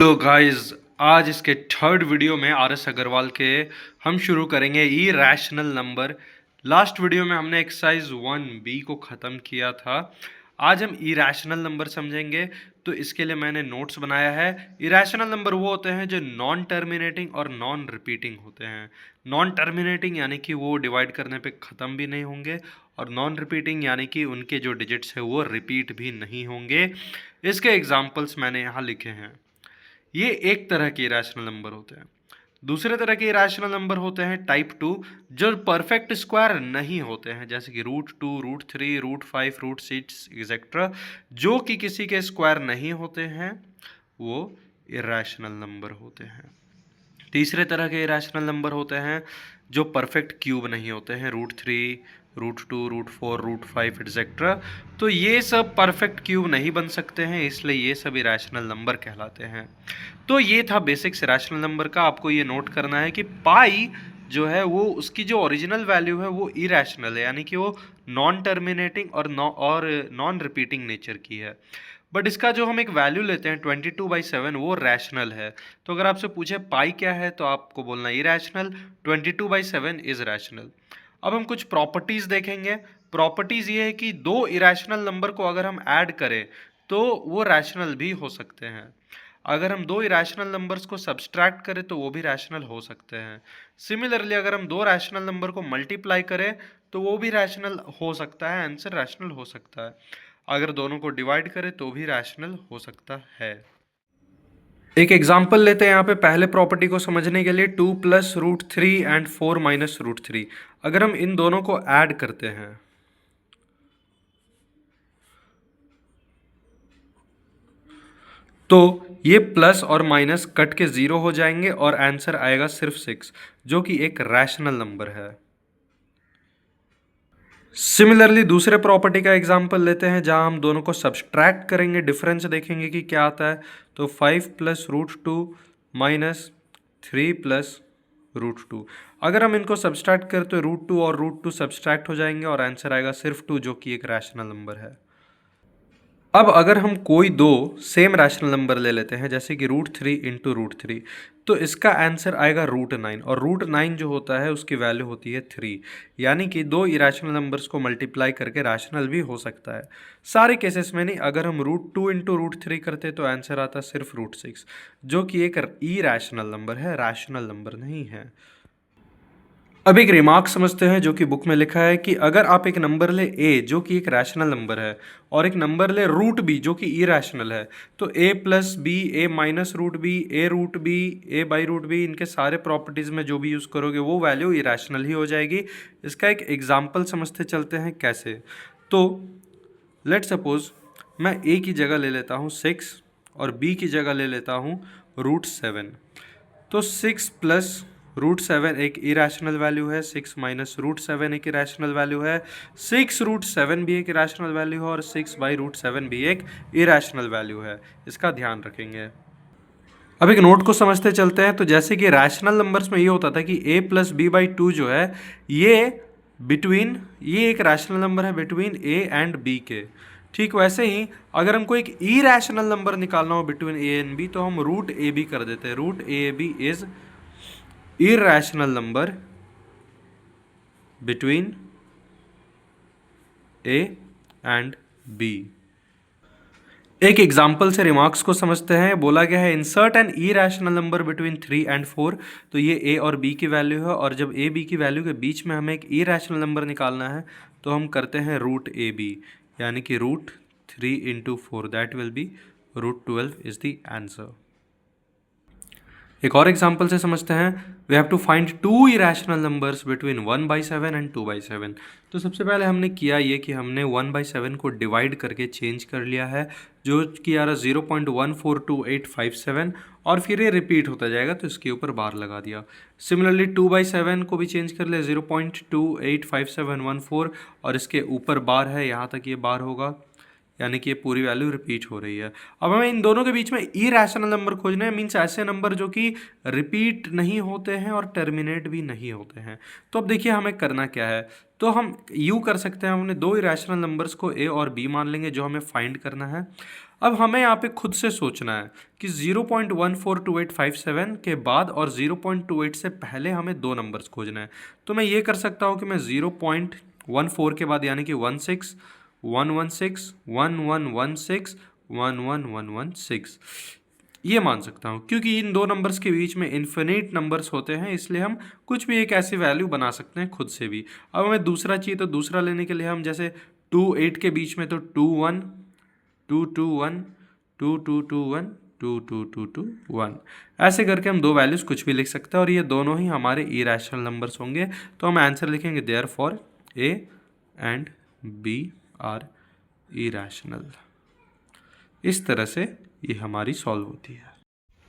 तो गाइस, आज इसके थर्ड वीडियो में आर एस अग्रवाल के हम शुरू करेंगे इरैशनल नंबर। लास्ट वीडियो में हमने एक्सरसाइज 1B को ख़त्म किया था। आज हम इरैशनल नंबर समझेंगे। तो इसके लिए मैंने नोट्स बनाया है। इरैशनल नंबर वो होते हैं जो नॉन टर्मिनेटिंग और नॉन रिपीटिंग होते हैं। नॉन टर्मिनेटिंग यानी कि वो डिवाइड करने पे ख़त्म भी नहीं होंगे, और नॉन रिपीटिंग यानी कि उनके जो डिजिट्स है वो रिपीट भी नहीं होंगे। इसके एग्जाम्पल्स मैंने यहाँ लिखे हैं। ये एक तरह के इरेशनल नंबर होते हैं। दूसरे तरह के इरेशनल नंबर होते हैं टाइप 2, जो परफेक्ट स्क्वायर नहीं होते हैं, जैसे कि √2, √3, √5, √6 एक्सेट्रा, जो कि किसी के स्क्वायर नहीं होते हैं, वो इरेशनल नंबर होते हैं। तीसरे तरह के इरेशनल नंबर होते हैं जो परफेक्ट क्यूब नहीं होते हैं, √3, √2, √4, √5 एक्सेट्रा। तो ये सब परफेक्ट क्यूब नहीं बन सकते हैं, इसलिए ये सब इरेशनल नंबर कहलाते हैं। तो ये था बेसिक्स इरेशनल नंबर का। आपको ये नोट करना है कि पाई जो है वो उसकी जो ओरिजिनल वैल्यू है वो इरेशनल है, यानी कि वो नॉन टर्मिनेटिंग और नॉन रिपीटिंग नेचर की है। बट इसका जो हम एक वैल्यू लेते हैं 22/7 वो रैशनल है। तो अगर आपसे पूछे पाई क्या है तो आपको बोलना इरेशनल, 22/7 इज रैशनल। अब हम कुछ प्रॉपर्टीज देखेंगे। प्रॉपर्टीज ये है कि दो इरेशनल नंबर को अगर हम ऐड करें तो वो रैशनल भी हो सकते हैं। अगर हम दो इरेशनल नंबर्स को सब्सट्रैक्ट करें तो वो भी रैशनल हो सकते हैं। सिमिलरली अगर हम दो रैशनल नंबर को मल्टीप्लाई करें तो वो भी रैशनल हो सकता है, आंसर रैशनल हो सकता है। अगर दोनों को डिवाइड करें तो भी रैशनल हो सकता है। एक एग्जांपल लेते हैं यहाँ पे पहले प्रॉपर्टी को समझने के लिए, 2 + √3 एंड 4 - √3। अगर हम इन दोनों को ऐड करते हैं तो ये प्लस और माइनस कट के 0 हो जाएंगे और आंसर आएगा सिर्फ 6, जो कि एक रैशनल नंबर है। सिमिलरली दूसरे प्रॉपर्टी का एग्जांपल लेते हैं जहां हम दोनों को सब्सट्रैक्ट करेंगे, डिफरेंस देखेंगे कि क्या आता है। तो 5 + √2 - 3 + √2। अगर हम इनको सब्सट्रैक्ट करें तो √2 और √2 सब्सट्रैक्ट हो जाएंगे और आंसर आएगा सिर्फ 2, जो कि एक रैशनल नंबर है। अब अगर हम कोई दो सेम रैशनल नंबर ले लेते हैं, जैसे कि √3 × √3, तो इसका आंसर आएगा √9, और √9 जो होता है उसकी वैल्यू होती है 3। यानी कि दो इरेशनल नंबर्स को मल्टीप्लाई करके रैशनल भी हो सकता है। सारे केसेस में नहीं। अगर हम √2 × √3 करते तो आंसर आता सिर्फ √6, जो कि एक इरेशनल नंबर है, रैशनल नंबर नहीं है। अब एक रिमार्क समझते हैं जो कि बुक में लिखा है कि अगर आप एक नंबर ले a जो कि एक रैशनल नंबर है, और एक नंबर ले √b जो कि इरेशनल है, तो a + b, a - √b, a√b, a/√b, इनके सारे प्रॉपर्टीज में जो भी यूज़ करोगे वो वैल्यू इरेशनल ही हो जाएगी। इसका एक एग्जाम्पल समझते चलते हैं कैसे। तो लेट सपोज मैं a की जगह ले लेता हूँ 6 और b की जगह ले लेता हूँ √7। तो 6 + √7 एक इरेशनल वैल्यू है, 6 - √7 एक इरेशनल वैल्यू है, 6 √7 भी एक इरेशनल वैल्यू है, और 6/√7 भी एक इरेशनल वैल्यू है। इसका ध्यान रखेंगे। अब एक नोट को समझते चलते हैं। तो जैसे कि रैशनल नंबर्स में ये होता था कि a + b/2 जो है ये एक रैशनल नंबर है बिटवीन a एंड b के। ठीक वैसे ही अगर हमको एक इरेशनल नंबर निकालना हो बिटवीन a एंड b तो हम √ab कर देते हैं। √ab is irrational number between A and B। एक एग्जाम्पल से रिमार्क्स को समझते हैं। बोला गया है insert N irrational number between 3 and 4। तो ये A और B की वैल्यू है, और जब A B की वैल्यू के बीच में हमें एक इरेशनल नंबर निकालना है तो हम करते हैं √ab, यानी कि √3 × 4, that will be √12 is the answer. एक और एग्जाम्पल से समझते हैं। We have to find two irrational numbers between 1/7 and 2/7। तो सबसे पहले हमने किया ये कि हमने 1/7 को डिवाइड करके चेंज कर लिया है, जो कि आ रहा 0.142857, और फिर ये रिपीट होता जाएगा तो इसके ऊपर बार लगा दिया। सिमिलरली 2/7 को भी चेंज कर लिया, 0.285714, और इसके ऊपर बार है, यहाँ तक ये बार होगा, यानी कि ये पूरी वैल्यू रिपीट हो रही है। अब हमें इन दोनों के बीच में इरेशनल नंबर खोजने हैं, मीन्स ऐसे नंबर जो कि रिपीट नहीं होते हैं और टर्मिनेट भी नहीं होते हैं। तो अब देखिए हमें करना क्या है। तो हम यूँ कर सकते हैं, हमने दो इरेशनल नंबर्स को a और b मान लेंगे जो हमें फाइंड करना है। अब हमें यहाँ पे खुद से सोचना है कि 0.142857 के बाद और 0.28 से पहले हमें दो नंबर्स खोजना है। तो मैं ये कर सकता हूँ कि मैं 0.14 के बाद यानी कि 16 116 1116 11116 ये मान सकता हूँ, क्योंकि इन दो नंबर्स के बीच में इन्फिनिट नंबर्स होते हैं, इसलिए हम कुछ भी एक ऐसी वैल्यू बना सकते हैं खुद से भी। अब हमें दूसरा चाहिए, तो दूसरा लेने के लिए हम जैसे 2 8 के बीच में तो 2 1 2 2 1 2 2 2 1 2 2 2 2 1 ऐसे करके हम दो वैल्यूज़ कुछ भी लिख सकते हैं और ये दोनों ही हमारे इरेशनल नंबर्स होंगे। तो हम आंसर लिखेंगे therefore A and B are irrational. इस तरह से ये हमारी सॉल्व होती है।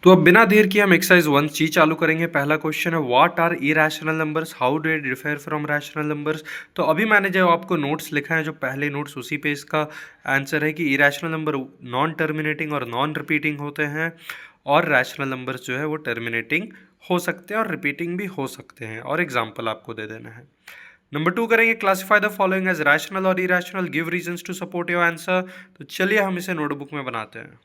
तो अब बिना देर किए हम एक्सरसाइज 1C चालू करेंगे। पहला क्वेश्चन है what are irrational numbers, how do it differ from rational numbers. तो अभी मैंने जो आपको नोट्स लिखा है, जो पहले नोट्स, उसी पे इसका आंसर है कि इरेशनल नंबर नॉन टर्मिनेटिंग और नॉन रिपीटिंग होते हैं और रैशनल नंबर्स जो है वो टर्मिनेटिंग हो सकते हैं और रिपीटिंग भी हो सकते हैं। और एग्जाम्पल आपको दे देना है। नंबर 2 करेंगे classify the following as rational और irrational, give reasons to support your answer. तो चलिए हम इसे नोटबुक में बनाते हैं।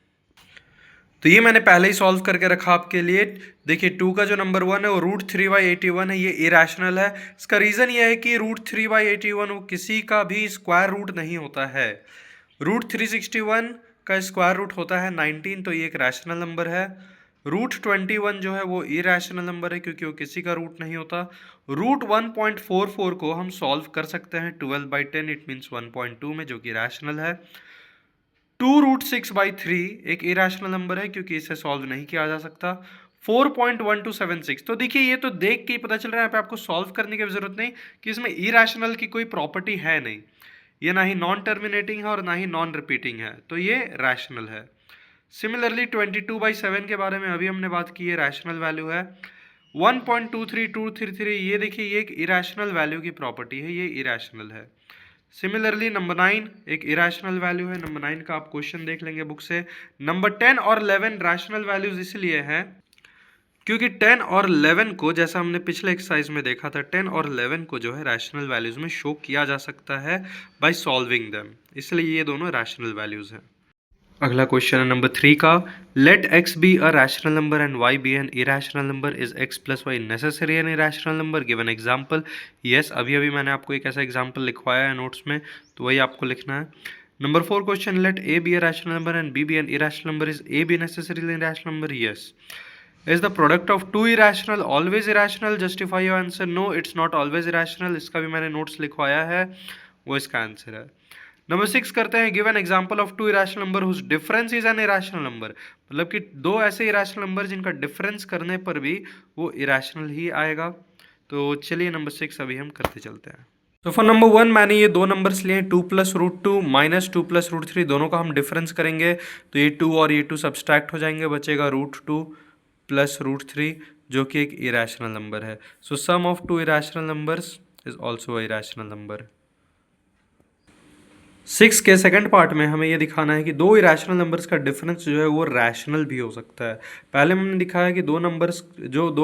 तो ये मैंने पहले ही सॉल्व करके रखा आपके लिए। देखिए 2 का जो नंबर 1 है वो √3/81 है, ये इरेशनल है। इसका रीज़न ये है कि √3/81 वो किसी का भी स्क्वायर रूट नहीं होता है। √361 का स्क्वायर रूट होता है 19, तो ये एक रैशनल नंबर है। √21 जो है वो इरेशनल नंबर है क्योंकि वो किसी का रूट नहीं होता। √1.44 को हम सॉल्व कर सकते हैं 12/10, इट मीन्स 1.2 में, जो कि रैशनल है। 2√6/3 एक इरेशनल नंबर है क्योंकि इसे सॉल्व नहीं किया जा सकता। 4.1276, तो देखिए ये तो देख के ही पता चल रहा है, यहाँ पे आपको सॉल्व करने की जरूरत नहीं कि इसमें इरेशनल की कोई प्रॉपर्टी है नहीं। ये ना ही नॉन टर्मिनेटिंग है और ना ही नॉन रिपीटिंग है, तो ये रैशनल है। सिमिलरली 22/7 के बारे में अभी हमने बात की है, रैशनल वैल्यू है। 1.23233, ये देखिए ये एक इरेशनल वैल्यू की प्रॉपर्टी है, ये इरेशनल है। सिमिलरली नंबर 9 एक इरेशनल वैल्यू है। नंबर 9 का आप क्वेश्चन देख लेंगे बुक से। नंबर 10 और 11 रैशनल वैल्यूज इसलिए हैं क्योंकि 10 और 11 को, जैसा हमने पिछले एक्सरसाइज में देखा था, 10 और 11 को जो है रैशनल वैल्यूज में शो किया जा सकता है बाय सॉल्विंग देम, इसलिए ये दोनों रैशनल वैल्यूज हैं। अगला क्वेश्चन है नंबर 3 का। Let x be a rational number and y be an irrational number, is x plus y necessary an irrational number, give an example. Yes, अभी मैंने आपको एक ऐसा एग्जाम्पल लिखवाया है नोट्स में, तो वही आपको लिखना है। Number 4 question, let a be a rational number and b be an irrational number, is a be necessary irrational number. Yes. Is the product of two irrational always irrational, justify your answer. No, it's not always irrational, इसका भी मैंने notes लिखवाया है, वो इसका answer है। Number 6 करते हैं, give an example of two irrational number whose difference is an irrational number. मतलब कि दो ऐसे इरेशनल नंबर जिनका डिफरेंस करने पर भी वो इरेशनल ही आएगा। तो चलिए नंबर 6 अभी हम करते चलते हैं। तो फॉर नंबर 1 मैंने ये दो नंबर्स लिए, 2 + √2 - 2 + √3, दोनों का हम डिफरेंस करेंगे तो ये 2 और ये 2 सब्सट्रैक्ट हो जाएंगे, बचेगा √2 + √3 जो कि एक इरेशनल नंबर है। So sum of two irrational numbers is also a irrational number. 6 के सेकंड पार्ट में हमें ये दिखाना है कि दो इरेशनल नंबर्स का डिफरेंस जो है वो रैशनल भी हो सकता है। पहले हमने दिखाया कि दो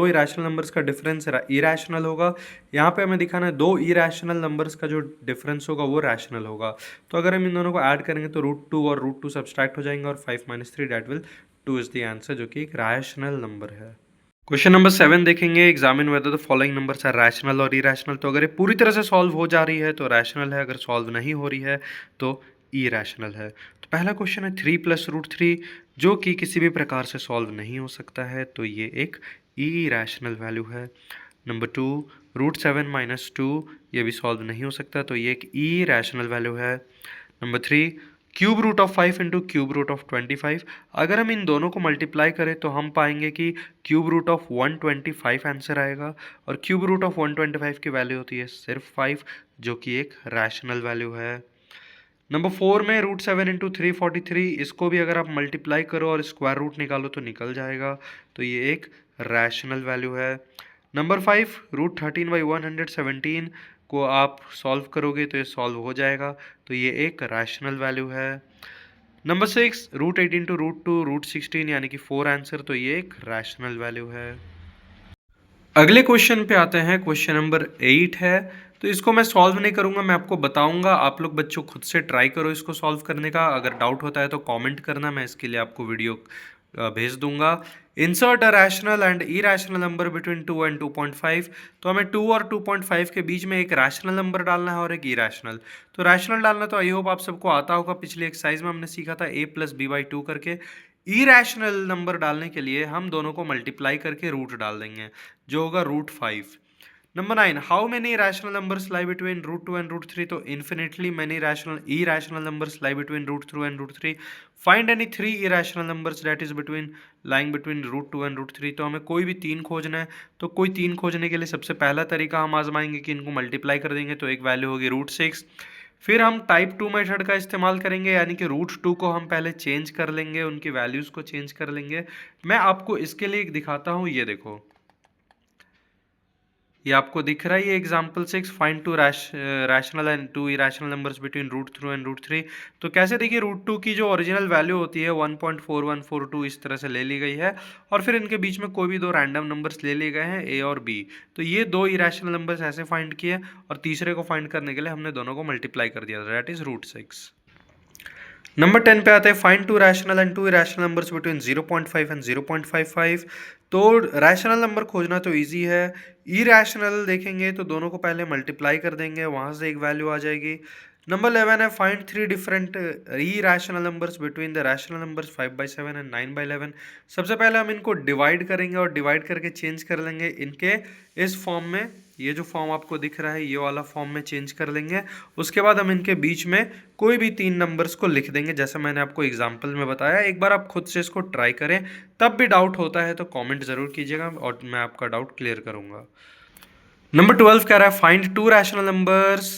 इरेशनल नंबर्स का डिफरेंस इरेशनल होगा। यहाँ पे हमें दिखाना है दो इरेशनल नंबर्स का जो डिफरेंस होगा वो रैशनल होगा। तो अगर हम इन दोनों को ऐड करेंगे तो √2 और √2 सब्सट्रैक्ट हो जाएंगे और 5 - 3 that will 2 is the answer, जो कि एक रैशनल नंबर है। क्वेश्चन नंबर 7 देखेंगे, examine whether the following numbers are rational और इरेशनल। तो अगर ये पूरी तरह से सॉल्व हो जा रही है तो रैशनल है, अगर सॉल्व नहीं हो रही है तो इरेशनल है। तो पहला क्वेश्चन है 3 + √3 जो कि किसी भी प्रकार से सॉल्व नहीं हो सकता है, तो ये एक इरेशनल वैल्यू है। नंबर 2 √7 - 2 ये भी सॉल्व नहीं हो सकता, तो ये एक इरेशनल वैल्यू है। Number 3 cube root of 5 into cube root of 25, अगर हम इन दोनों को मल्टीप्लाई करें तो हम पाएंगे कि क्यूब रूट ऑफ 125 आंसर आएगा और क्यूब रूट ऑफ 125 की वैल्यू होती है सिर्फ 5, जो कि एक रैशनल वैल्यू है। नंबर 4 में √7 इंटू 343, इसको भी अगर आप मल्टीप्लाई करो और स्क्वायर रूट निकालो तो निकल जाएगा, तो ये एक रैशनल वैल्यू है। नंबर 5 √13/117 को आप सॉल्व करोगे तो ये सॉल्व हो जाएगा, तो ये एक रैशनल वैल्यू है। नंबर 6 √8 इंटू √2 √16 यानी कि 4 आंसर, तो ये एक रैशनल वैल्यू है। अगले क्वेश्चन पे आते हैं, क्वेश्चन नंबर 8 है। तो इसको मैं सॉल्व नहीं करूँगा, मैं आपको बताऊँगा। आप लोग बच्चों खुद से ट्राई करो इसको सॉल्व करने का। अगर डाउट होता है तो कमेंट करना, मैं इसके लिए आपको वीडियो भेज दूंगा। Insert a rational and irrational number between 2 and 2.5। तो हमें 2 और 2.5 के बीच में एक रैशनल नंबर डालना है और एक इरैशनल। तो रैशनल डालना तो आई होप आप सबको आता होगा, पिछली एक्सरसाइज में हमने सीखा था a+b/2 करके। इरैशनल नंबर डालने के लिए हम दोनों को मल्टीप्लाई करके रूट डाल देंगे, जो होगा √5। Number 9, how many rational numbers lie between √2 and √3। तो infinitely many rational irrational numbers lie between √2 and √3। Find any 3 irrational numbers that is between lying between √2 and √3। तो हमें कोई भी 3 खोजना है। तो कोई 3 खोजने के लिए सबसे पहला तरीका हम आजमाएंगे कि इनको मल्टीप्लाई कर देंगे, तो एक वैल्यू होगी √6। फिर हम टाइप 2 मेथड का इस्तेमाल करेंगे, यानी कि √2 को हम पहले चेंज कर लेंगे, उनकी वैल्यूज़ को चेंज कर लेंगे। मैं आपको इसके लिए एक दिखाता हूँ, ये देखो, ये आपको दिख रहा है ये example 6, find 2 rational and 2 irrational numbers between √2 and √3। तो कैसे, देखिए √2 की जो ओरिजिनल वैल्यू होती है 1.4142 इस तरह से ले ली गई है, और फिर इनके बीच में कोई भी दो रैंडम नंबर्स ले लिए गए हैं, a और b। तो ये दो इरैशनल नंबर्स ऐसे फाइंड किए, और तीसरे को फाइंड करने के लिए हमने दोनों को मल्टीप्लाई कर दिया, दैट इज √6। नंबर 10 पे आते हैं, find 2 rational and 2 irrational numbers between 0.5 and 0.55। तो रैशनल नंबर खोजना तो इजी है। इरैशनल देखेंगे तो दोनों को पहले मल्टीप्लाई कर देंगे, वहां से एक वैल्यू आ जाएगी। नंबर 11 है, find 3 different irrational numbers between the rational numbers 5/7 and 9/11। सबसे पहले हम इनको डिवाइड करेंगे और डिवाइड करके चेंज कर लेंगे इनके इस फॉर्म में, ये जो फॉर्म आपको दिख रहा है ये वाला फॉर्म में चेंज कर लेंगे। उसके बाद हम इनके बीच में कोई भी 3 नंबर्स को लिख देंगे, जैसा मैंने आपको एग्जांपल में बताया। एक बार आप खुद से इसको ट्राई करें, तब भी डाउट होता है तो कमेंट जरूर कीजिएगा और मैं आपका डाउट क्लियर करूंगा। नंबर 12 कह रहा है, find 2 rational numbers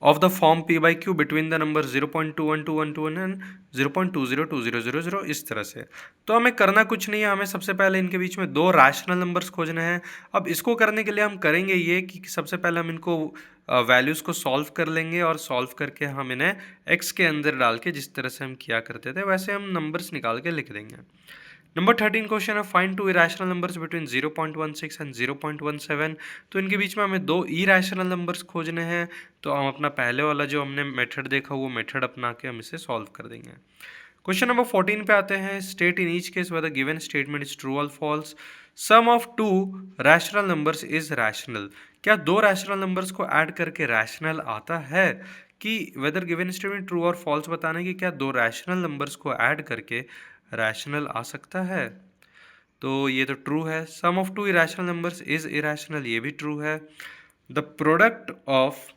of the form p/q between the number 0.21212 and 0.202000, इस तरह से। तो हमें करना कुछ नहीं है, हमें सबसे पहले इनके बीच में दो रैशनल नंबर्स खोजने हैं। अब इसको करने के लिए हम करेंगे ये कि सबसे पहले हम इनको वैल्यूज़ को सॉल्व कर लेंगे, और सॉल्व करके हम इन्हें x के अंदर डाल के, जिस तरह से हम किया करते थे वैसे हम नंबर्स निकाल के लिख देंगे। नंबर 13 क्वेश्चन है, find 2 irrational numbers between 0.16 and 0.17। तो इनके बीच में हमें दो इरैशनल नंबर्स खोजने हैं। तो हम अपना पहले वाला जो हमने मेथड देखा वो मेथड अपना के हम इसे सॉल्व कर देंगे। क्वेश्चन नंबर 14 पे आते हैं, state in each case whether given statement is true और false. Sum of 2 rational numbers is rational. क्या दो रैशनल नंबर्स को ऐड करके रैशनल आता है? कि वेदर गिवन स्टेटमेंट ट्रू और फॉल्स बताने की क्या दो रैशनल नंबर्स को ऐड करके रैशनल आ सकता है? तो ये तो ट्रू है। Sum of 2 irrational numbers is irrational, ये भी ट्रू है। द प्रोडक्ट ऑफ,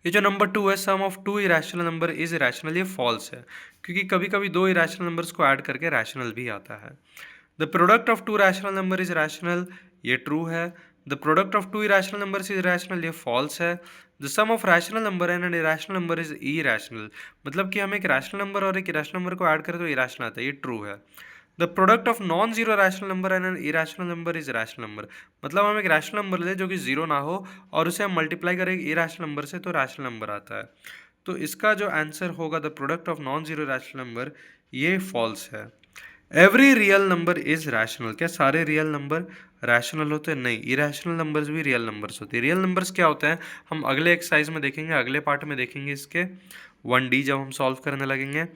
ये जो नंबर 2 है, sum of 2 irrational number is irrational, ये फॉल्स है, क्योंकि कभी कभी दो इरैशनल नंबर्स को ऐड करके रैशनल भी आता है। The product of 2 rational number is rational, ये ट्रू है। The product of 2 irrational numbers is rational, ये फॉल्स है। The sum of rational number and an irrational number is irrational, मतलब कि हम एक रैशनल नंबर और एक इरैशनल नंबर को ऐड करें तो इरैशनल आता है, ये ट्रू है। The product of non zero rational number and an irrational number is rational number, मतलब हम एक रैशनल नंबर ले जो कि जीरो ना हो और उसे हम मल्टीप्लाई करें इरैशनल नंबर से, तो रैशनल नंबर आता है। तो इसका जो आंसर होगा the product of non zero rational number, ये फॉल्स है। Every real number is rational, क्या सारे रियल नंबर रैशनल होते हैं? नहीं, इरैशनल नंबर्स भी रियल नंबर्स होते हैं। रियल नंबर्स क्या होते हैं हम अगले एक्सरसाइज में देखेंगे, अगले पार्ट में देखेंगे इसके 1D जब हम सॉल्व करने लगेंगे।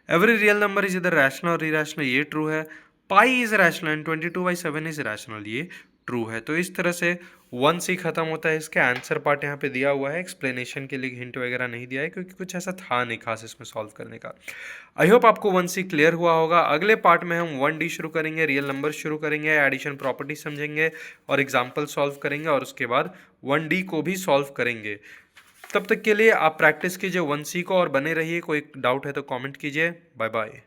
एवरी रियल नंबर इज इधर रैशनल और इरैशनल, ये ट्रू है। Pi is rational and 22/7 is rational, ये ट्रू है। तो इस तरह से 1C खत्म होता है। इसके आंसर पार्ट यहाँ पे दिया हुआ है, एक्सप्लेनेशन के लिए हिंट वगैरह नहीं दिया है क्योंकि कुछ ऐसा था नहीं खास इसमें सॉल्व करने का। आई होप आपको 1C क्लियर हुआ होगा। अगले पार्ट में हम 1D शुरू करेंगे, रियल नंबर शुरू करेंगे, एडिशन प्रॉपर्टी समझेंगे और एग्जाम्पल सॉल्व करेंगे, और उसके बाद 1D को भी सॉल्व करेंगे। तब तक के लिए आप प्रैक्टिस कीजिए 1C को और बने रहिए। कोई डाउट है तो कमेंट कीजिए। Bye bye.